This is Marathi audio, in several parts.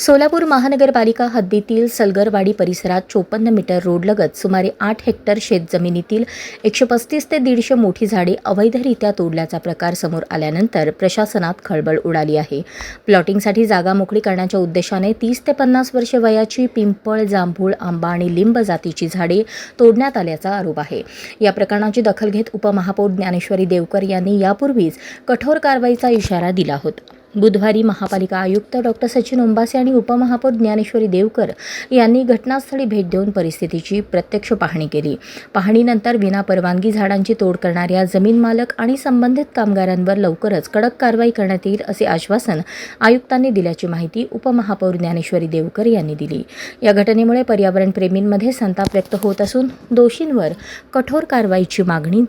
सोलापूर महानगरपालिका हद्दीतील सलगरवाडी परिसरात 54 मीटर रोडलगत सुमारे 8 हेक्टर शेतजमिनीतील 135 ते 150 मोठी झाडे अवैधरित्या तोडल्याचा प्रकार समोर आल्यानंतर प्रशासनात खळबळ उडाली आहे। प्लॉटिंगसाठी जागा मोकळी करण्याच्या उद्देशाने 30 ते 50 वर्षे वयाची पिंपळ, जांभूळ, आंबा आणि लिंब जातीची झाडे तोडण्यात आल्याचा आरोप आहे। या प्रकरणाची दखल घेत उपमहापौर ज्ञानेश्वरी देवकर यांनी यापूर्वीच कठोर कारवाईचा इशारा दिला होता। बुधवारी महापालिका आयुक्त डॉ. सचिन ओंबासे आणि उपमहापौर ज्ञानेश्वरी देवकर यांनी घटनास्थळी भेट देऊन परिस्थितीची प्रत्यक्ष पाहणी केली। पाहणीनंतर विनापरवानगी झाडांची तोड करणाऱ्या जमीन मालक आणि संबंधित कामगारांवर लवकरच कडक कारवाई करण्यात येईल असे आश्वासन आयुक्तांनी दिल्याची माहिती उपमहापौर ज्ञानेश्वरी देवकर यांनी दिली। या घटनेमुळे पर्यावरण प्रेमींमध्ये संताप व्यक्त होत असून दोषींवर कठोर कारवाईची मागणी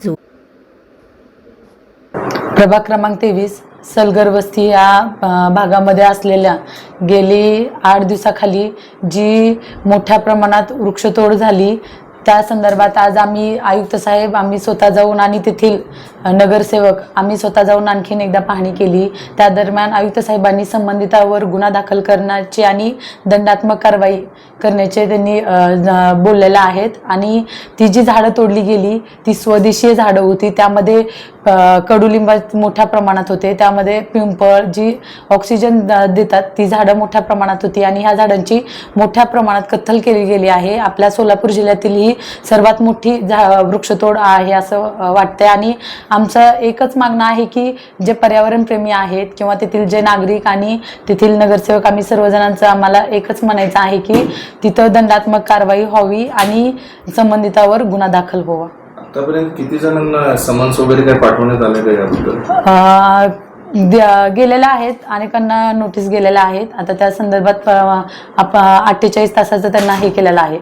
प्रभाग क्रमांक 23 सलगर वस्ती या भागामध्ये असलेल्या गेली 8 दिवसाखाली जी मोठ्या प्रमाणात वृक्षतोड झाली त्या संदर्भात आज आम्ही आयुक्त साहेब आम्ही स्वतः जाऊन आणि तेथील नगरसेवक आम्ही स्वतः जाऊन आणखीन एकदा पाहणी केली। त्या दरम्यान आयुक्त साहेबांनी संबंधितावर गुन्हा दाखल करण्याची आणि दंडात्मक कारवाई करण्याचे त्यांनी बोललेले आहेत। आणि ती जी झाडं तोडली गेली ती स्वदेशीय झाडं होती, त्यामध्ये कडुलिंब मोठ्या प्रमाणात होते, त्यामध्ये पिंपळ जी ऑक्सिजन देतात ती झाडं मोठ्या प्रमाणात होती आणि ह्या झाडांची मोठ्या प्रमाणात कत्तल केली गेली आहे। आपल्या सोलापूर जिल्ह्यातील ही सर्वात मोठी वृक्षतोड आहे असं वाटतंय आणि आमचं एकच मागणं आहे की जे पर्यावरण प्रेमी आहेत किंवा तेथील जे नागरिक आणि तेथील नगरसेवक आम्ही सर्वजणांचं आम्हाला एकच म्हणायचं आहे की तिथं दंडात्मक कारवाई व्हावी आणि संबंधितावर गुन्हा दाखल व्हावा। आतापर्यंत किती जणांना समन्स वगैरे काय पाठवण्यात आले का याबद्दल? गेलेल्या आहेत, अनेकांना नोटीस गेलेल्या आहेत। आता त्या संदर्भात 48 तासाचं त्यांना हे केलेलं आहे।